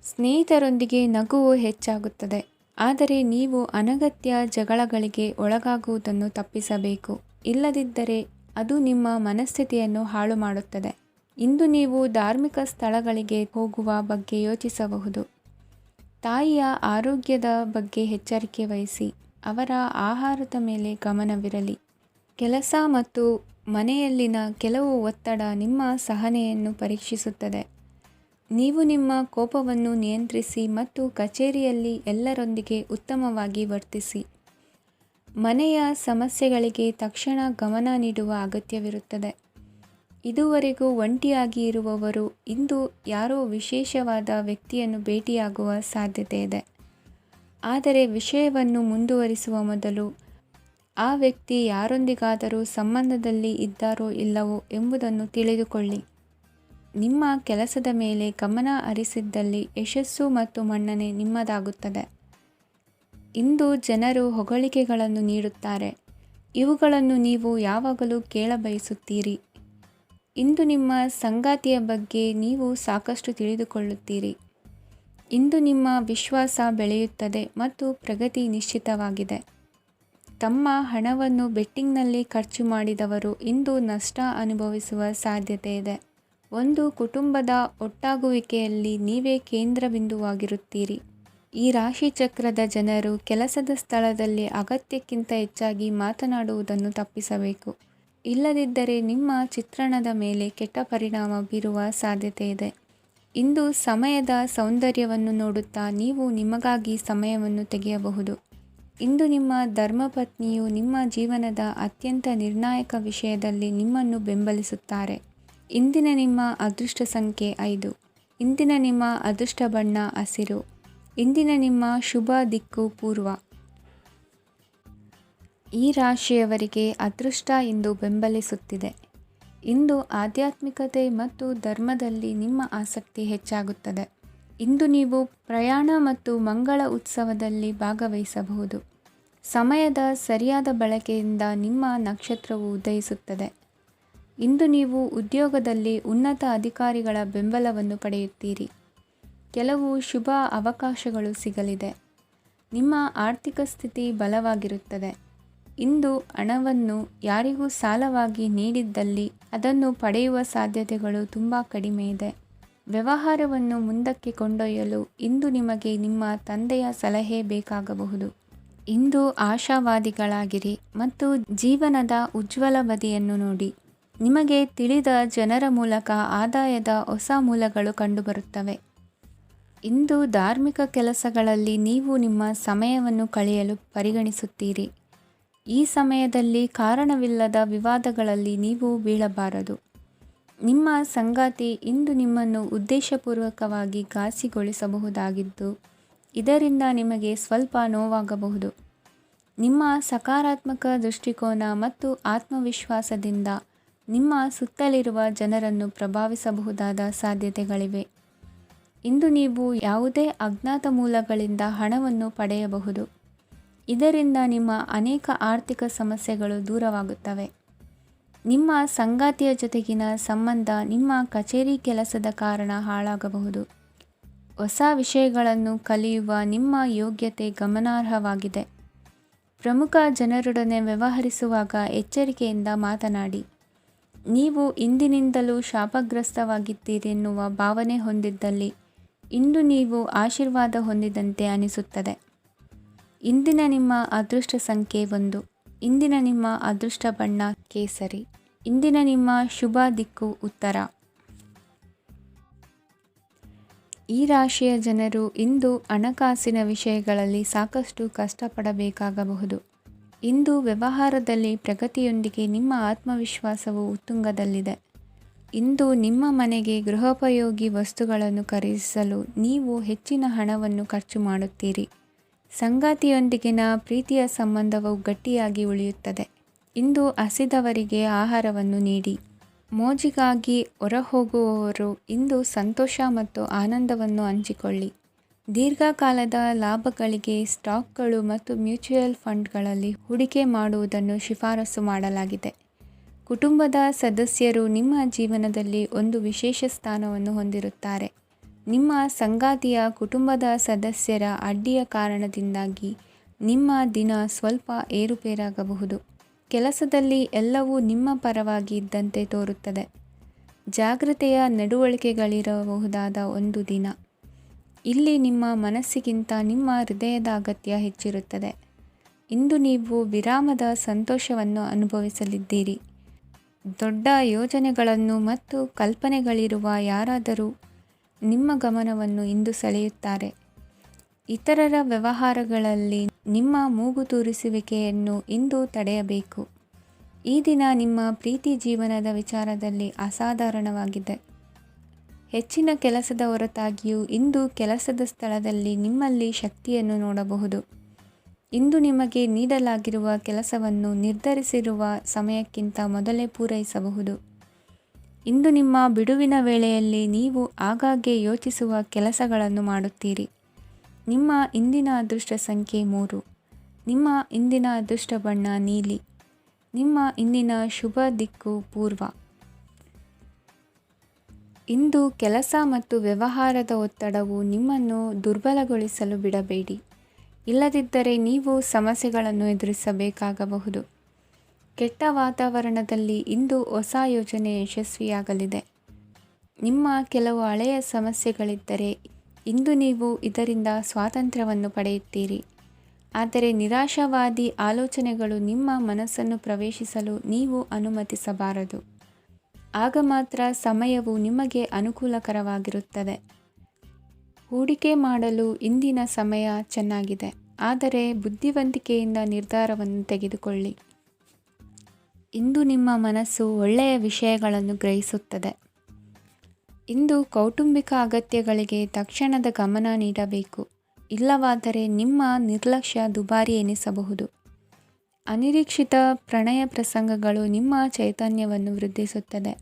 ಸ್ನೇಹಿತರೊಂದಿಗೆ ನಗುವು ಹೆಚ್ಚಾಗುತ್ತದೆ. ಆದರೆ ನೀವು ಅನಗತ್ಯ ಜಗಳಗಳಿಗೆ ಒಳಗಾಗುವುದನ್ನು ತಪ್ಪಿಸಬೇಕು. ಇಲ್ಲದಿದ್ದರೆ ಅದು ನಿಮ್ಮ ಮನಸ್ಥಿತಿಯನ್ನು ಹಾಳು ಮಾಡುತ್ತದೆ. ಇಂದು ನೀವು ಧಾರ್ಮಿಕ ಸ್ಥಳಗಳಿಗೆ ಹೋಗುವ ಬಗ್ಗೆ ಯೋಚಿಸಬಹುದು. ತಾಯಿಯ ಆರೋಗ್ಯದ ಬಗ್ಗೆ ಎಚ್ಚರಿಕೆ ವಹಿಸಿ. ಅವರ ಆಹಾರದ ಮೇಲೆ ಗಮನವಿರಲಿ. ಕೆಲಸ ಮತ್ತು ಮನೆಯಲ್ಲಿನ ಕೆಲವು ಒತ್ತಡ ನಿಮ್ಮ ಸಹನೆಯನ್ನು ಪರೀಕ್ಷಿಸುತ್ತದೆ. ನೀವು ನಿಮ್ಮ ಕೋಪವನ್ನು ನಿಯಂತ್ರಿಸಿ ಮತ್ತು ಕಚೇರಿಯಲ್ಲಿ ಎಲ್ಲರೊಂದಿಗೆ ಉತ್ತಮವಾಗಿ ವರ್ತಿಸಿ. ಮನೆಯ ಸಮಸ್ಯೆಗಳಿಗೆ ತಕ್ಷಣ ಗಮನ ನೀಡುವ ಅಗತ್ಯವಿರುತ್ತದೆ. ಇದುವರೆಗೂ ಒಂಟಿಯಾಗಿ ಇರುವವರು ಇಂದು ಯಾರೋ ವಿಶೇಷವಾದ ವ್ಯಕ್ತಿಯನ್ನು ಭೇಟಿಯಾಗುವ ಸಾಧ್ಯತೆ ಇದೆ. ಆದರೆ ವಿಷಯವನ್ನು ಮುಂದುವರಿಸುವ ಮೊದಲು ಆ ವ್ಯಕ್ತಿ ಯಾರೊಂದಿಗಾದರೂ ಸಂಬಂಧದಲ್ಲಿ ಇದ್ದಾರೋ ಇಲ್ಲವೋ ಎಂಬುದನ್ನು ತಿಳಿದುಕೊಳ್ಳಿ. ನಿಮ್ಮ ಕೆಲಸದ ಮೇಲೆ ಗಮನ ಹರಿಸಿದ್ದಲ್ಲಿ ಯಶಸ್ಸು ಮತ್ತು ಮನ್ನಣೆ ನಿಮ್ಮದಾಗುತ್ತದೆ. ಇಂದು ಜನರು ಹೊಗಳಿಕೆಗಳನ್ನು ನೀಡುತ್ತಾರೆ. ಇವುಗಳನ್ನು ನೀವು ಯಾವಾಗಲೂ ಕೇಳಬಯಸುತ್ತೀರಿ. ಇಂದು ನಿಮ್ಮ ಸಂಗಾತಿಯ ಬಗ್ಗೆ ನೀವು ಸಾಕಷ್ಟು ತಿಳಿದುಕೊಳ್ಳುತ್ತೀರಿ. ಇಂದು ನಿಮ್ಮ ವಿಶ್ವಾಸ ಬೆಳೆಯುತ್ತದೆ ಮತ್ತು ಪ್ರಗತಿ ನಿಶ್ಚಿತವಾಗಿದೆ. ತಮ್ಮ ಹಣವನ್ನು ಬೆಟ್ಟಿಂಗ್ನಲ್ಲಿ ಖರ್ಚು ಮಾಡಿದವರು ಇಂದು ನಷ್ಟ ಅನುಭವಿಸುವ ಸಾಧ್ಯತೆ ಇದೆ. ಒಂದು ಕುಟುಂಬದ ಒಟ್ಟಾಗುವಿಕೆಯಲ್ಲಿ ನೀವೇ ಕೇಂದ್ರ ಬಿಂದುವಾಗಿರುತ್ತೀರಿ. ಈ ರಾಶಿ ಚಕ್ರದ ಜನರು ಕೆಲಸದ ಸ್ಥಳದಲ್ಲಿ ಅಗತ್ಯಕ್ಕಿಂತ ಹೆಚ್ಚಾಗಿ ಮಾತನಾಡುವುದನ್ನು ತಪ್ಪಿಸಬೇಕು. ಇಲ್ಲದಿದ್ದರೆ ನಿಮ್ಮ ಚಿತ್ರಣದ ಮೇಲೆ ಕೆಟ್ಟ ಪರಿಣಾಮ ಬೀರುವ ಸಾಧ್ಯತೆ ಇದೆ. ಇಂದು ಸಮಯದ ಸೌಂದರ್ಯವನ್ನು ನೋಡುತ್ತಾ ನೀವು ನಿಮಗಾಗಿ ಸಮಯವನ್ನು ತೆಗೆಯಬಹುದು. ಇಂದು ನಿಮ್ಮ ಧರ್ಮಪತ್ನಿಯು ನಿಮ್ಮ ಜೀವನದ ಅತ್ಯಂತ ನಿರ್ಣಾಯಕ ವಿಷಯದಲ್ಲಿ ನಿಮ್ಮನ್ನು ಬೆಂಬಲಿಸುತ್ತಾರೆ. ಇಂದಿನ ನಿಮ್ಮ ಅದೃಷ್ಟ ಸಂಖ್ಯೆ 5. ಇಂದಿನ ನಿಮ್ಮ ಅದೃಷ್ಟ ಬಣ್ಣ ಹಸಿರು. ಇಂದಿನ ನಿಮ್ಮ ಶುಭ ದಿಕ್ಕು ಪೂರ್ವ. ಈ ರಾಶಿಯವರಿಗೆ ಅದೃಷ್ಟ ಇಂದು ಬೆಂಬಲಿಸುತ್ತಿದೆ. ಇಂದು ಆಧ್ಯಾತ್ಮಿಕತೆ ಮತ್ತು ಧರ್ಮದಲ್ಲಿ ನಿಮ್ಮ ಆಸಕ್ತಿ ಹೆಚ್ಚಾಗುತ್ತದೆ. ಇಂದು ನೀವು ಪ್ರಯಾಣ ಮತ್ತು ಮಂಗಳ ಉತ್ಸವದಲ್ಲಿ ಭಾಗವಹಿಸಬಹುದು. ಸಮಯದ ಸರಿಯಾದ ಬಳಕೆಯಿಂದ ನಿಮ್ಮ ನಕ್ಷತ್ರವು ಉದಯಿಸುತ್ತದೆ. ಇಂದು ನೀವು ಉದ್ಯೋಗದಲ್ಲಿ ಉನ್ನತ ಅಧಿಕಾರಿಗಳ ಬೆಂಬಲವನ್ನು ಪಡೆಯುತ್ತೀರಿ. ಕೆಲವು ಶುಭ ಅವಕಾಶಗಳು ಸಿಗಲಿದೆ. ನಿಮ್ಮ ಆರ್ಥಿಕ ಸ್ಥಿತಿ ಬಲವಾಗಿರುತ್ತದೆ. ಇಂದು ಹಣವನ್ನು ಯಾರಿಗೂ ಸಾಲವಾಗಿ ನೀಡಿದ್ದಲ್ಲಿ ಅದನ್ನು ಪಡೆಯುವ ಸಾಧ್ಯತೆಗಳು ತುಂಬ ಕಡಿಮೆ ಇದೆ. ವ್ಯವಹಾರವನ್ನು ಮುಂದಕ್ಕೆ ಕೊಂಡೊಯ್ಯಲು ಇಂದು ನಿಮಗೆ ನಿಮ್ಮ ತಂದೆಯ ಸಲಹೆ ಬೇಕಾಗಬಹುದು. ಇಂದು ಆಶಾವಾದಿಗಳಾಗಿರಿ ಮತ್ತು ಜೀವನದ ಉಜ್ವಲ ಬದಿಯನ್ನು ನೋಡಿ. ನಿಮಗೆ ತಿಳಿದ ಜನರ ಮೂಲಕ ಆದಾಯದ ಹೊಸ ಮೂಲಗಳು ಕಂಡುಬರುತ್ತವೆ. ಇಂದು ಧಾರ್ಮಿಕ ಕೆಲಸಗಳಲ್ಲಿ ನೀವು ನಿಮ್ಮ ಸಮಯವನ್ನು ಕಳೆಯಲು ಪರಿಗಣಿಸುತ್ತೀರಿ. ಈ ಸಮಯದಲ್ಲಿ ಕಾರಣವಿಲ್ಲದ ವಿವಾದಗಳಲ್ಲಿ ನೀವು ಬೀಳಬಾರದು. ನಿಮ್ಮ ಸಂಗಾತಿ ಇಂದು ನಿಮ್ಮನ್ನು ಉದ್ದೇಶಪೂರ್ವಕವಾಗಿ ಘಾಸಿಗೊಳಿಸಬಹುದಾಗಿದ್ದು, ಇದರಿಂದ ನಿಮಗೆ ಸ್ವಲ್ಪ ನೋವಾಗಬಹುದು. ನಿಮ್ಮ ಸಕಾರಾತ್ಮಕ ದೃಷ್ಟಿಕೋನ ಮತ್ತು ಆತ್ಮವಿಶ್ವಾಸದಿಂದ ನಿಮ್ಮ ಸುತ್ತಲಿರುವ ಜನರನ್ನು ಪ್ರಭಾವಿಸಬಹುದಾದ ಸಾಧ್ಯತೆಗಳಿವೆ. ಇಂದು ನೀವು ಯಾವುದೇ ಅಜ್ಞಾತ ಮೂಲಗಳಿಂದ ಹಣವನ್ನು ಪಡೆಯಬಹುದು. ಇದರಿಂದ ನಿಮ್ಮ ಅನೇಕ ಆರ್ಥಿಕ ಸಮಸ್ಯೆಗಳು ದೂರವಾಗುತ್ತವೆ. ನಿಮ್ಮ ಸಂಗಾತಿಯ ಜೊತೆಗಿನ ಸಂಬಂಧ ನಿಮ್ಮ ಕಚೇರಿ ಕೆಲಸದ ಕಾರಣ ಹಾಳಾಗಬಹುದು. ಹೊಸ ವಿಷಯಗಳನ್ನು ಕಲಿಯುವ ನಿಮ್ಮ ಯೋಗ್ಯತೆ ಗಮನಾರ್ಹವಾಗಿದೆ. ಪ್ರಮುಖ ಜನರೊಡನೆ ವ್ಯವಹರಿಸುವಾಗ ಎಚ್ಚರಿಕೆಯಿಂದ ಮಾತನಾಡಿ. ನೀವು ಇಂದಿನಿಂದಲೂ ಶಾಪಗ್ರಸ್ತವಾಗಿದ್ದೀರೆನ್ನುವ ಭಾವನೆ ಹೊಂದಿದ್ದಲ್ಲಿ ಇಂದು ನೀವು ಆಶೀರ್ವಾದ ಹೊಂದಿದಂತೆ ಅನಿಸುತ್ತದೆ. ಇಂದಿನ ನಿಮ್ಮ ಅದೃಷ್ಟ ಸಂಖ್ಯೆ 1. ಇಂದಿನ ನಿಮ್ಮ ಅದೃಷ್ಟ ಬಣ್ಣ ಕೇಸರಿ. ಇಂದಿನ ನಿಮ್ಮ ಶುಭ ದಿಕ್ಕು ಉತ್ತರ. ಈ ರಾಶಿಯ ಜನರು ಇಂದು ಹಣಕಾಸಿನ ವಿಷಯಗಳಲ್ಲಿ ಸಾಕಷ್ಟು ಕಷ್ಟಪಡಬೇಕಾಗಬಹುದು. ಇಂದು ವ್ಯವಹಾರದಲ್ಲಿ ಪ್ರಗತಿಯೊಂದಿಗೆ ನಿಮ್ಮ ಆತ್ಮವಿಶ್ವಾಸವು ಉತ್ತುಂಗದಲ್ಲಿದೆ. ಇಂದು ನಿಮ್ಮ ಮನೆಗೆ ಗೃಹೋಪಯೋಗಿ ವಸ್ತುಗಳನ್ನು ಖರೀದಿಸಲು ನೀವು ಹೆಚ್ಚಿನ ಹಣವನ್ನು ಖರ್ಚು ಮಾಡುತ್ತೀರಿ. ಸಂಗಾತಿಯೊಂದಿಗಿನ ಪ್ರೀತಿಯ ಸಂಬಂಧವು ಗಟ್ಟಿಯಾಗಿ ಉಳಿಯುತ್ತದೆ. ಇಂದು ಹಸಿದವರಿಗೆ ಆಹಾರವನ್ನು ನೀಡಿ. ಮೋಜಿಗಾಗಿ ಹೊರಹೋಗುವವರು ಇಂದು ಸಂತೋಷ ಮತ್ತು ಆನಂದವನ್ನು ಹಂಚಿಕೊಳ್ಳಿ. ದೀರ್ಘಕಾಲದ ಲಾಭಗಳಿಗೆ ಸ್ಟಾಕ್ಗಳು ಮತ್ತು ಮ್ಯೂಚುವಲ್ ಫಂಡ್ಗಳಲ್ಲಿ ಹೂಡಿಕೆ ಮಾಡುವುದನ್ನು ಶಿಫಾರಸು ಮಾಡಲಾಗಿದೆ. ಕುಟುಂಬದ ಸದಸ್ಯರು ನಿಮ್ಮ ಜೀವನದಲ್ಲಿ ಒಂದು ವಿಶೇಷ ಸ್ಥಾನವನ್ನು ಹೊಂದಿರುತ್ತಾರೆ. ನಿಮ್ಮ ಸಂಗಾತಿಯ ಕುಟುಂಬದ ಸದಸ್ಯರ ಅಡ್ಡಿಯ ಕಾರಣದಿಂದಾಗಿ ನಿಮ್ಮ ದಿನ ಸ್ವಲ್ಪ ಏರುಪೇರಾಗಬಹುದು. ಕೆಲಸದಲ್ಲಿ ಎಲ್ಲವೂ ನಿಮ್ಮ ಪರವಾಗಿ ಇದ್ದಂತೆ ತೋರುತ್ತದೆ. ಜಾಗ್ರತೆಯ ನಡವಳಿಕೆಗಳಿರಬಹುದಾದ ಒಂದು ದಿನ. ಇಲ್ಲಿ ನಿಮ್ಮ ಮನಸ್ಸಿಗಿಂತ ನಿಮ್ಮ ಹೃದಯದ ಅಗತ್ಯ ಹೆಚ್ಚಿರುತ್ತದೆ. ಇಂದು ನೀವು ವಿರಾಮದ ಸಂತೋಷವನ್ನು ಅನುಭವಿಸಲಿದ್ದೀರಿ. ದೊಡ್ಡ ಯೋಜನೆಗಳನ್ನು ಮತ್ತು ಕಲ್ಪನೆಗಳಿರುವ ಯಾರಾದರೂ ನಿಮ್ಮ ಗಮನವನ್ನು ಇಂದು ಸೆಳೆಯುತ್ತಾರೆ. ಇತರರ ವ್ಯವಹಾರಗಳಲ್ಲಿ ನಿಮ್ಮ ಮೂಗು ತೂರಿಸುವಿಕೆಯನ್ನು ಇಂದು ತಡೆಯಬೇಕು. ಈ ದಿನ ನಿಮ್ಮ ಪ್ರೀತಿ ಜೀವನದ ವಿಚಾರದಲ್ಲಿ ಅಸಾಧಾರಣವಾಗಿದೆ. ಹೆಚ್ಚಿನ ಕೆಲಸದ ಹೊರತಾಗಿಯೂ ಇಂದು ಕೆಲಸದ ಸ್ಥಳದಲ್ಲಿ ನಿಮ್ಮಲ್ಲಿ ಶಕ್ತಿಯನ್ನು ನೋಡಬಹುದು. ಇಂದು ನಿಮಗೆ ನೀಡಲಾಗಿರುವ ಕೆಲಸವನ್ನು ನಿರ್ಧರಿಸಿರುವ ಸಮಯಕ್ಕಿಂತ ಮೊದಲೇ ಪೂರೈಸಬಹುದು. ಇಂದು ನಿಮ್ಮ ಬಿಡುವಿನ ವೇಳೆಯಲ್ಲಿ ನೀವು ಆಗಾಗ್ಗೆ ಯೋಚಿಸುವ ಕೆಲಸಗಳನ್ನು ಮಾಡುತ್ತೀರಿ. ನಿಮ್ಮ ಇಂದಿನ ಅದೃಷ್ಟ ಸಂಖ್ಯೆ 3. ನಿಮ್ಮ ಇಂದಿನ ಅದೃಷ್ಟ ಬಣ್ಣ ನೀಲಿ. ನಿಮ್ಮ ಇಂದಿನ ಶುಭ ದಿಕ್ಕು ಪೂರ್ವ. ಇಂದು ಕೆಲಸ ಮತ್ತು ವ್ಯವಹಾರದ ಒತ್ತಡವು ನಿಮ್ಮನ್ನು ದುರ್ಬಲಗೊಳಿಸಲು ಬಿಡಬೇಡಿ. ಇಲ್ಲದಿದ್ದರೆ ನೀವು ಸಮಸ್ಯೆಗಳನ್ನು ಎದುರಿಸಬೇಕಾಗಬಹುದು. ಕೆಟ್ಟ ವಾತಾವರಣದಲ್ಲಿ ಇಂದು ಹೊಸ ಯೋಜನೆ ಯಶಸ್ವಿಯಾಗಲಿದೆ. ನಿಮ್ಮ ಕೆಲವು ಹಳೆಯ ಸಮಸ್ಯೆಗಳಿದ್ದರೆ ಇಂದು ನೀವು ಇದರಿಂದ ಸ್ವಾತಂತ್ರ್ಯವನ್ನು ಪಡೆಯುತ್ತೀರಿ. ಆದರೆ ನಿರಾಶಾವಾದಿ ಆಲೋಚನೆಗಳು ನಿಮ್ಮ ಮನಸ್ಸನ್ನು ಪ್ರವೇಶಿಸಲು ನೀವು ಅನುಮತಿಸಬಾರದು. ಆಗ ಮಾತ್ರ ಸಮಯವು ನಿಮಗೆ ಅನುಕೂಲಕರವಾಗಿರುತ್ತದೆ. ಹೂಡಿಕೆ ಮಾಡಲು ಇಂದಿನ ಸಮಯ ಚೆನ್ನಾಗಿದೆ, ಆದರೆ ಬುದ್ಧಿವಂತಿಕೆಯಿಂದ ನಿರ್ಧಾರವನ್ನು ತೆಗೆದುಕೊಳ್ಳಿ. ಇಂದು ನಿಮ್ಮ ಮನಸ್ಸು ಒಳ್ಳೆಯ ವಿಷಯಗಳನ್ನು ಗ್ರಹಿಸುತ್ತದೆ. ಇಂದು ಕೌಟುಂಬಿಕ ಅಗತ್ಯಗಳಿಗೆ ತಕ್ಷಣದ ಗಮನ ನೀಡಬೇಕು. ಇಲ್ಲವಾದರೆ ನಿಮ್ಮ ನಿರ್ಲಕ್ಷ್ಯ ದುಬಾರಿ ಎನಿಸಬಹುದು. ಅನಿರೀಕ್ಷಿತ ಪ್ರಣಯ ಪ್ರಸಂಗಗಳು ನಿಮ್ಮ ಚೈತನ್ಯವನ್ನು ವೃದ್ಧಿಸುತ್ತದೆ.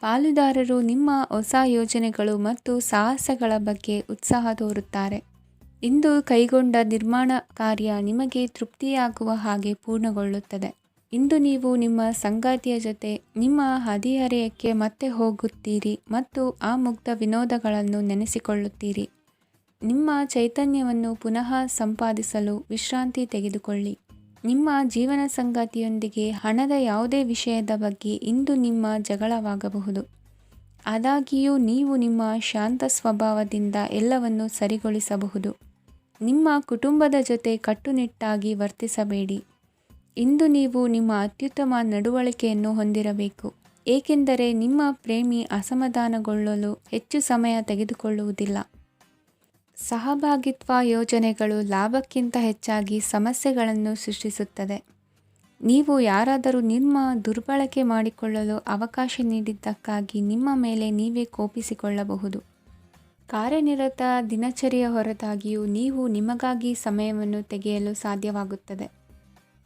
ಪಾಲುದಾರರು ನಿಮ್ಮ ಹೊಸ ಯೋಜನೆಗಳು ಮತ್ತು ಸಾಹಸಗಳ ಬಗ್ಗೆ ಉತ್ಸಾಹ ತೋರುತ್ತಾರೆ. ಇಂದು ಕೈಗೊಂಡ ನಿರ್ಮಾಣ ಕಾರ್ಯ ನಿಮಗೆ ತೃಪ್ತಿಯಾಗುವ ಹಾಗೆ ಪೂರ್ಣಗೊಳ್ಳುತ್ತದೆ. ಇಂದು ನೀವು ನಿಮ್ಮ ಸಂಗಾತಿಯ ಜೊತೆ ನಿಮ್ಮ ಹದಿಹರೆಯಕ್ಕೆ ಮತ್ತೆ ಹೋಗುತ್ತೀರಿ ಮತ್ತು ಆ ಮುಗ್ಧ ವಿನೋದಗಳನ್ನು ನೆನೆಸಿಕೊಳ್ಳುತ್ತೀರಿ. ನಿಮ್ಮ ಚೈತನ್ಯವನ್ನು ಪುನಃ ಸಂಪಾದಿಸಲು ವಿಶ್ರಾಂತಿ ತೆಗೆದುಕೊಳ್ಳಿ. ನಿಮ್ಮ ಜೀವನ ಸಂಗಾತಿಯೊಂದಿಗೆ ಹಣದ ಯಾವುದೇ ವಿಷಯದ ಬಗ್ಗೆ ಇಂದು ನಿಮ್ಮ ಜಗಳವಾಗಬಹುದು. ಆದಾಗ್ಯೂ ನೀವು ನಿಮ್ಮ ಶಾಂತ ಸ್ವಭಾವದಿಂದ ಎಲ್ಲವನ್ನು ಸರಿಗೊಳಿಸಬಹುದು. ನಿಮ್ಮ ಕುಟುಂಬದ ಜೊತೆ ಕಟ್ಟುನಿಟ್ಟಾಗಿ ವರ್ತಿಸಬೇಡಿ. ಇಂದು ನೀವು ನಿಮ್ಮ ಅತ್ಯುತ್ತಮ ನಡವಳಿಕೆಯನ್ನು ಹೊಂದಿರಬೇಕು, ಏಕೆಂದರೆ ನಿಮ್ಮ ಪ್ರೇಮಿ ಅಸಮಾಧಾನಗೊಳ್ಳಲು ಹೆಚ್ಚು ಸಮಯ ತೆಗೆದುಕೊಳ್ಳುವುದಿಲ್ಲ. ಸಹಭಾಗಿತ್ವ ಯೋಜನೆಗಳು ಲಾಭಕ್ಕಿಂತ ಹೆಚ್ಚಾಗಿ ಸಮಸ್ಯೆಗಳನ್ನು ಸೃಷ್ಟಿಸುತ್ತದೆ. ನೀವು ಯಾರಾದರೂ ನಿಮ್ಮ ದುರ್ಬಳಕೆ ಮಾಡಿಕೊಳ್ಳಲು ಅವಕಾಶ ನೀಡಿದ್ದಕ್ಕಾಗಿ ನಿಮ್ಮ ಮೇಲೆ ನೀವೇ ಕೋಪಿಸಿಕೊಳ್ಳಬಹುದು. ಕಾರ್ಯನಿರತ ದಿನಚರಿಯ ಹೊರತಾಗಿಯೂ ನೀವು ನಿಮಗಾಗಿ ಸಮಯವನ್ನು ತೆಗೆಯಲು ಸಾಧ್ಯವಾಗುತ್ತದೆ.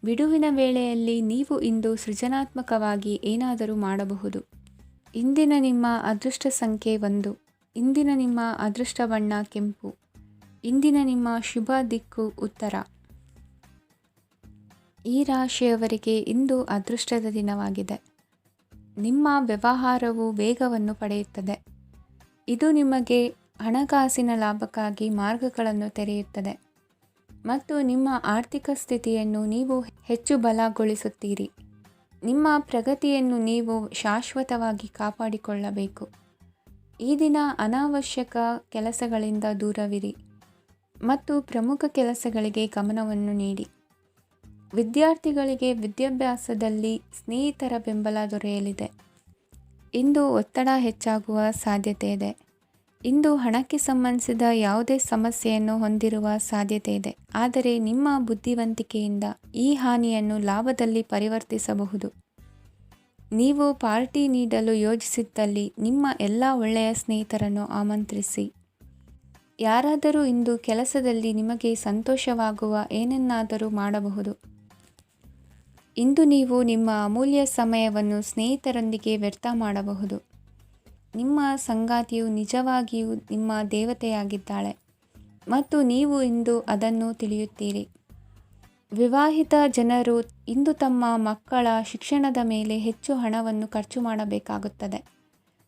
ಬಿಡುವಿನ ವೇಳೆಯಲ್ಲಿ ನೀವು ಇಂದು ಸೃಜನಾತ್ಮಕವಾಗಿ ಏನಾದರೂ ಮಾಡಬಹುದು. ಇಂದಿನ ನಿಮ್ಮ ಅದೃಷ್ಟ ಸಂಖ್ಯೆ 1. ಇಂದಿನ ನಿಮ್ಮ ಅದೃಷ್ಟ ಬಣ್ಣ ಕೆಂಪು. ಇಂದಿನ ನಿಮ್ಮ ಶುಭ ದಿಕ್ಕು ಉತ್ತರ. ಈ ರಾಶಿಯವರಿಗೆ ಇಂದು ಅದೃಷ್ಟದ ದಿನವಾಗಿದೆ. ನಿಮ್ಮ ವ್ಯವಹಾರವು ವೇಗವನ್ನು ಪಡೆಯುತ್ತದೆ. ಇದು ನಿಮಗೆ ಹಣಕಾಸಿನ ಲಾಭಕ್ಕಾಗಿ ಮಾರ್ಗಗಳನ್ನು ತೆರೆಯುತ್ತದೆ ಮತ್ತು ನಿಮ್ಮ ಆರ್ಥಿಕ ಸ್ಥಿತಿಯನ್ನು ನೀವು ಹೆಚ್ಚು ಬಲಗೊಳಿಸುತ್ತೀರಿ. ನಿಮ್ಮ ಪ್ರಗತಿಯನ್ನು ನೀವು ಶಾಶ್ವತವಾಗಿ ಕಾಪಾಡಿಕೊಳ್ಳಬೇಕು. ಈ ದಿನ ಅನಾವಶ್ಯಕ ಕೆಲಸಗಳಿಂದ ದೂರವಿರಿ ಮತ್ತು ಪ್ರಮುಖ ಕೆಲಸಗಳಿಗೆ ಗಮನವನ್ನು ನೀಡಿ. ವಿದ್ಯಾರ್ಥಿಗಳಿಗೆ ವಿದ್ಯಾಭ್ಯಾಸದಲ್ಲಿ ಸ್ನೇಹಿತರ ಬೆಂಬಲ ದೊರೆಯಲಿದೆ. ಇಂದು ಒತ್ತಡ ಹೆಚ್ಚಾಗುವ ಸಾಧ್ಯತೆ ಇದೆ. ಇಂದು ಹಣಕ್ಕೆ ಸಂಬಂಧಿಸಿದ ಯಾವುದೇ ಸಮಸ್ಯೆಯನ್ನು ಹೊಂದಿರುವ ಸಾಧ್ಯತೆ ಇದೆ, ಆದರೆ ನಿಮ್ಮ ಬುದ್ಧಿವಂತಿಕೆಯಿಂದ ಈ ಹಾನಿಯನ್ನು ಲಾಭದಲ್ಲಿ ಪರಿವರ್ತಿಸಬಹುದು. ನೀವು ಪಾರ್ಟಿ ನೀಡಲು ಯೋಜಿಸಿದ್ದಲ್ಲಿ ನಿಮ್ಮ ಎಲ್ಲ ಒಳ್ಳೆಯ ಸ್ನೇಹಿತರನ್ನು ಆಮಂತ್ರಿಸಿ. ಯಾರಾದರೂ ಇಂದು ಕೆಲಸದಲ್ಲಿ ನಿಮಗೆ ಸಂತೋಷವಾಗುವ ಏನನ್ನಾದರೂ ಮಾಡಬಹುದು. ಇಂದು ನೀವು ನಿಮ್ಮ ಅಮೂಲ್ಯ ಸಮಯವನ್ನು ಸ್ನೇಹಿತರೊಂದಿಗೆ ವ್ಯರ್ಥ ಮಾಡಬಹುದು. ನಿಮ್ಮ ಸಂಗಾತಿಯು ನಿಜವಾಗಿಯೂ ನಿಮ್ಮ ದೇವತೆಯಾಗಿದ್ದಾಳೆ ಮತ್ತು ನೀವು ಇಂದು ಅದನ್ನು ತಿಳಿಯುತ್ತೀರಿ. ವಿವಾಹಿತ ಜನರು ಇಂದು ತಮ್ಮ ಮಕ್ಕಳ ಶಿಕ್ಷಣದ ಮೇಲೆ ಹೆಚ್ಚು ಹಣವನ್ನು ಖರ್ಚು ಮಾಡಬೇಕಾಗುತ್ತದೆ.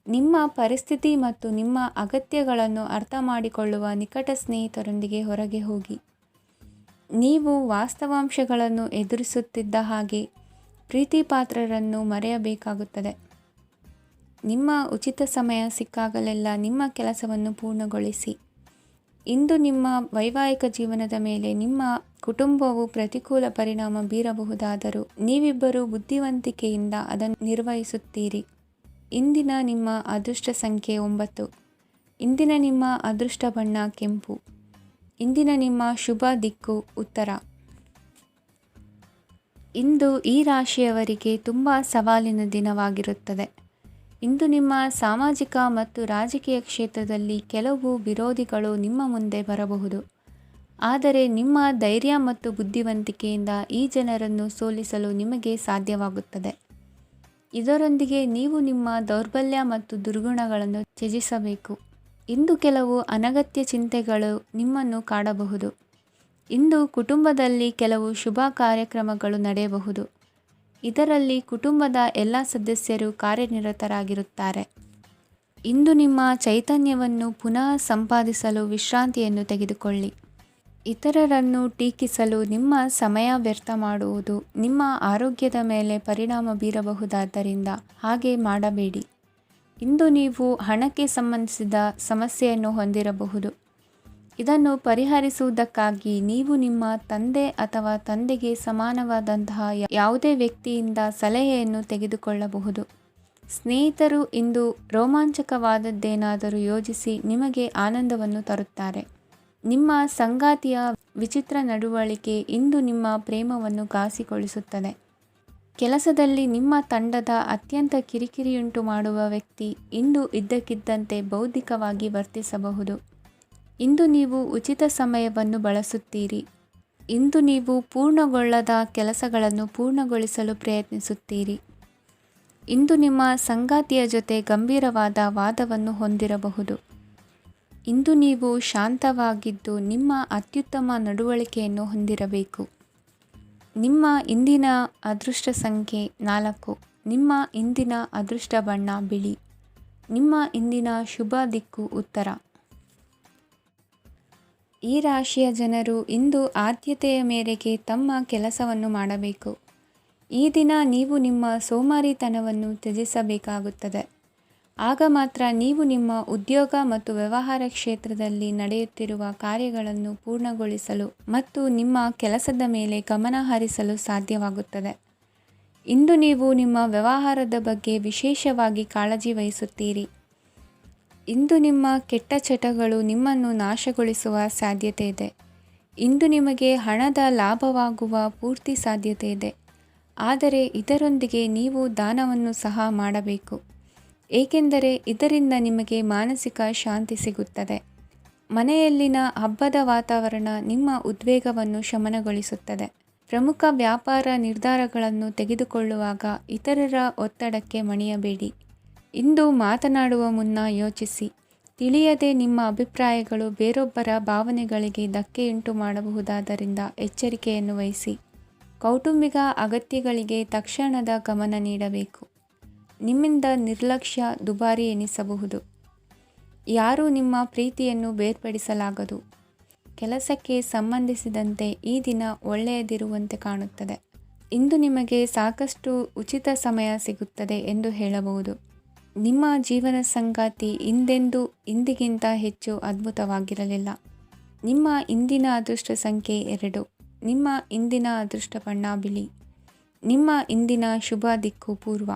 ನಿಮ್ಮ ಪರಿಸ್ಥಿತಿ ಮತ್ತು ನಿಮ್ಮ ಅಗತ್ಯಗಳನ್ನು ಅರ್ಥ ಮಾಡಿಕೊಳ್ಳುವ ನಿಕಟ ಸ್ನೇಹಿತರೊಂದಿಗೆ ಹೊರಗೆ ಹೋಗಿ. ನೀವು ವಾಸ್ತವಾಂಶಗಳನ್ನು ಎದುರಿಸುತ್ತಿದ್ದ ಹಾಗೆ ಪ್ರೀತಿಪಾತ್ರರನ್ನು ಮರೆಯಬೇಕಾಗುತ್ತದೆ. ನಿಮ್ಮ ಉಚಿತ ಸಮಯ ಸಿಕ್ಕಾಗಲೆಲ್ಲ ನಿಮ್ಮ ಕೆಲಸವನ್ನು ಪೂರ್ಣಗೊಳಿಸಿ. ಇಂದು ನಿಮ್ಮ ವೈವಾಹಿಕ ಜೀವನದ ಮೇಲೆ ನಿಮ್ಮ ಕುಟುಂಬವು ಪ್ರತಿಕೂಲ ಪರಿಣಾಮ ಬೀರಬಹುದಾದರೂ ನೀವಿಬ್ಬರು ಬುದ್ಧಿವಂತಿಕೆಯಿಂದ ಅದನ್ನು ನಿರ್ವಹಿಸುತ್ತೀರಿ. ಇಂದಿನ ನಿಮ್ಮ ಅದೃಷ್ಟ ಸಂಖ್ಯೆ 9. ಇಂದಿನ ನಿಮ್ಮ ಅದೃಷ್ಟ ಬಣ್ಣ ಕೆಂಪು. ಇಂದಿನ ನಿಮ್ಮ ಶುಭ ದಿಕ್ಕು ಉತ್ತರ. ಇಂದು ಈ ರಾಶಿಯವರಿಗೆ ತುಂಬ ಸವಾಲಿನ ದಿನವಾಗಿರುತ್ತದೆ. ಇಂದು ನಿಮ್ಮ ಸಾಮಾಜಿಕ ಮತ್ತು ರಾಜಕೀಯ ಕ್ಷೇತ್ರದಲ್ಲಿ ಕೆಲವು ವಿರೋಧಿಗಳು ನಿಮ್ಮ ಮುಂದೆ ಬರಬಹುದು, ಆದರೆ ನಿಮ್ಮ ಧೈರ್ಯ ಮತ್ತು ಬುದ್ಧಿವಂತಿಕೆಯಿಂದ ಈ ಜನರನ್ನು ಸೋಲಿಸಲು ನಿಮಗೆ ಸಾಧ್ಯವಾಗುತ್ತದೆ. ಇದರೊಂದಿಗೆ ನೀವು ನಿಮ್ಮ ದೌರ್ಬಲ್ಯ ಮತ್ತು ದುರ್ಗುಣಗಳನ್ನು ತ್ಯಜಿಸಬೇಕು. ಇಂದು ಕೆಲವು ಅನಗತ್ಯ ಚಿಂತೆಗಳು ನಿಮ್ಮನ್ನು ಕಾಡಬಹುದು. ಇಂದು ಕುಟುಂಬದಲ್ಲಿ ಕೆಲವು ಶುಭ ಕಾರ್ಯಕ್ರಮಗಳು ನಡೆಯಬಹುದು. ಇದರಲ್ಲಿ ಕುಟುಂಬದ ಎಲ್ಲ ಸದಸ್ಯರು ಕಾರ್ಯನಿರತರಾಗಿರುತ್ತಾರೆ. ಇಂದು ನಿಮ್ಮ ಚೈತನ್ಯವನ್ನು ಪುನಃ ಸಂಪಾದಿಸಲು ವಿಶ್ರಾಂತಿಯನ್ನು ತೆಗೆದುಕೊಳ್ಳಿ. ಇತರರನ್ನು ಟೀಕಿಸಲು ನಿಮ್ಮ ಸಮಯ ವ್ಯರ್ಥ ಮಾಡುವುದು ನಿಮ್ಮ ಆರೋಗ್ಯದ ಮೇಲೆ ಪರಿಣಾಮ ಬೀರಬಹುದಾದ್ದರಿಂದ ಹಾಗೆ ಮಾಡಬೇಡಿ. ಇಂದು ನೀವು ಹಣಕ್ಕೆ ಸಂಬಂಧಿಸಿದ ಸಮಸ್ಯೆಯನ್ನು ಹೊಂದಿರಬಹುದು. ಇದನ್ನು ಪರಿಹರಿಸುವುದಕ್ಕಾಗಿ ನೀವು ನಿಮ್ಮ ತಂದೆ ಅಥವಾ ತಂದೆಗೆ ಸಮಾನವಾದಂತಹ ಯಾವುದೇ ವ್ಯಕ್ತಿಯಿಂದ ಸಲಹೆಯನ್ನು ತೆಗೆದುಕೊಳ್ಳಬಹುದು. ಸ್ನೇಹಿತರು ಇಂದು ರೋಮಾಂಚಕವಾದದ್ದೇನಾದರೂ ಯೋಜಿಸಿ ನಿಮಗೆ ಆನಂದವನ್ನು ತರುತ್ತಾರೆ. ನಿಮ್ಮ ಸಂಗಾತಿಯ ವಿಚಿತ್ರ ನಡವಳಿಕೆ ಇಂದು ನಿಮ್ಮ ಪ್ರೇಮವನ್ನು ಘಾಸಿಗೊಳಿಸುತ್ತದೆ. ಕೆಲಸದಲ್ಲಿ ನಿಮ್ಮ ತಂಡದ ಅತ್ಯಂತ ಕಿರಿಕಿರಿಯುಂಟು ಮಾಡುವ ವ್ಯಕ್ತಿ ಇಂದು ಇದ್ದಕ್ಕಿದ್ದಂತೆ ಬೌದ್ಧಿಕವಾಗಿ ವರ್ತಿಸಬಹುದು. ಇಂದು ನೀವು ಉಚಿತ ಸಮಯವನ್ನು ಬಳಸುತ್ತೀರಿ. ಇಂದು ನೀವು ಪೂರ್ಣಗೊಳ್ಳದ ಕೆಲಸಗಳನ್ನು ಪೂರ್ಣಗೊಳಿಸಲು ಪ್ರಯತ್ನಿಸುತ್ತೀರಿ. ಇಂದು ನಿಮ್ಮ ಸಂಗಾತಿಯ ಜೊತೆ ಗಂಭೀರವಾದ ವಾದವನ್ನು ಹೊಂದಿರಬಹುದು. ಇಂದು ನೀವು ಶಾಂತವಾಗಿದ್ದು ನಿಮ್ಮ ಅತ್ಯುತ್ತಮ ನಡವಳಿಕೆಯನ್ನು ಹೊಂದಿರಬೇಕು. ನಿಮ್ಮ ಇಂದಿನ ಅದೃಷ್ಟ ಸಂಖ್ಯೆ 4. ನಿಮ್ಮ ಇಂದಿನ ಅದೃಷ್ಟ ಬಣ್ಣ ಬಿಳಿ. ನಿಮ್ಮ ಇಂದಿನ ಶುಭ ದಿಕ್ಕು ಉತ್ತರ. ಈ ರಾಶಿಯ ಜನರು ಇಂದು ಆದ್ಯತೆಯ ಮೇರೆಗೆ ತಮ್ಮ ಕೆಲಸವನ್ನು ಮಾಡಬೇಕು. ಈ ದಿನ ನೀವು ನಿಮ್ಮ ಸೋಮಾರಿತನವನ್ನು ತ್ಯಜಿಸಬೇಕಾಗುತ್ತದೆ. ಆಗ ಮಾತ್ರ ನೀವು ನಿಮ್ಮ ಉದ್ಯೋಗ ಮತ್ತು ವ್ಯವಹಾರ ಕ್ಷೇತ್ರದಲ್ಲಿ ನಡೆಯುತ್ತಿರುವ ಕಾರ್ಯಗಳನ್ನು ಪೂರ್ಣಗೊಳಿಸಲು ಮತ್ತು ನಿಮ್ಮ ಕೆಲಸದ ಮೇಲೆ ಗಮನ ಹರಿಸಲು ಸಾಧ್ಯವಾಗುತ್ತದೆ. ಇಂದು ನೀವು ನಿಮ್ಮ ವ್ಯವಹಾರದ ಬಗ್ಗೆ ವಿಶೇಷವಾಗಿ ಕಾಳಜಿ ವಹಿಸುತ್ತೀರಿ. ಇಂದು ನಿಮ್ಮ ಕೆಟ್ಟ ಚಟಗಳು ನಿಮ್ಮನ್ನು ನಾಶಗೊಳಿಸುವ ಸಾಧ್ಯತೆ ಇದೆ. ಇಂದು ನಿಮಗೆ ಹಣದ ಲಾಭವಾಗುವ ಪೂರ್ತಿ ಸಾಧ್ಯತೆ ಇದೆ. ಆದರೆ ಇದರೊಂದಿಗೆ ನೀವು ದಾನವನ್ನು ಸಹ ಮಾಡಬೇಕು, ಏಕೆಂದರೆ ಇದರಿಂದ ನಿಮಗೆ ಮಾನಸಿಕ ಶಾಂತಿ ಸಿಗುತ್ತದೆ. ಮನೆಯಲ್ಲಿನ ಹಬ್ಬದ ವಾತಾವರಣ ನಿಮ್ಮ ಉದ್ವೇಗವನ್ನು ಶಮನಗೊಳಿಸುತ್ತದೆ. ಪ್ರಮುಖ ವ್ಯಾಪಾರ ನಿರ್ಧಾರಗಳನ್ನು ತೆಗೆದುಕೊಳ್ಳುವಾಗ ಇತರರ ಒತ್ತಡಕ್ಕೆ ಮಣಿಯಬೇಡಿ. ಇಂದು ಮಾತನಾಡುವ ಮುನ್ನ ಯೋಚಿಸಿ. ತಿಳಿಯದೆ ನಿಮ್ಮ ಅಭಿಪ್ರಾಯಗಳು ಬೇರೊಬ್ಬರ ಭಾವನೆಗಳಿಗೆ ಧಕ್ಕೆಯುಂಟು ಮಾಡಬಹುದಾದ್ದರಿಂದ ಎಚ್ಚರಿಕೆಯನ್ನು ವಹಿಸಿ. ಕೌಟುಂಬಿಕ ಅಗತ್ಯಗಳಿಗೆ ತಕ್ಷಣದ ಗಮನ ನೀಡಬೇಕು. ನಿಮ್ಮಿಂದ ನಿರ್ಲಕ್ಷ್ಯ ದುಬಾರಿ ಎನಿಸಬಹುದು. ಯಾರೂ ನಿಮ್ಮ ಪ್ರೀತಿಯನ್ನು ಬೇರ್ಪಡಿಸಲಾಗದು. ಕೆಲಸಕ್ಕೆ ಸಂಬಂಧಿಸಿದಂತೆ ಈ ದಿನ ಒಳ್ಳೆಯದಿರುವಂತೆ ಕಾಣುತ್ತದೆ. ಇಂದು ನಿಮಗೆ ಸಾಕಷ್ಟು ಉಚಿತ ಸಮಯ ಸಿಗುತ್ತದೆ ಎಂದು ಹೇಳಬಹುದು. ನಿಮ್ಮ ಜೀವನ ಸಂಗಾತಿ ಇಂದಿಗಿಂತ ಹೆಚ್ಚು ಅದ್ಭುತವಾಗಿರಲಿಲ್ಲ. ನಿಮ್ಮ ಇಂದಿನ ಅದೃಷ್ಟ ಸಂಖ್ಯೆ 2. ನಿಮ್ಮ ಇಂದಿನ ಅದೃಷ್ಟ ಬಣ್ಣ ಬಿಳಿ. ನಿಮ್ಮ ಇಂದಿನ ಶುಭ ದಿಕ್ಕು ಪೂರ್ವ.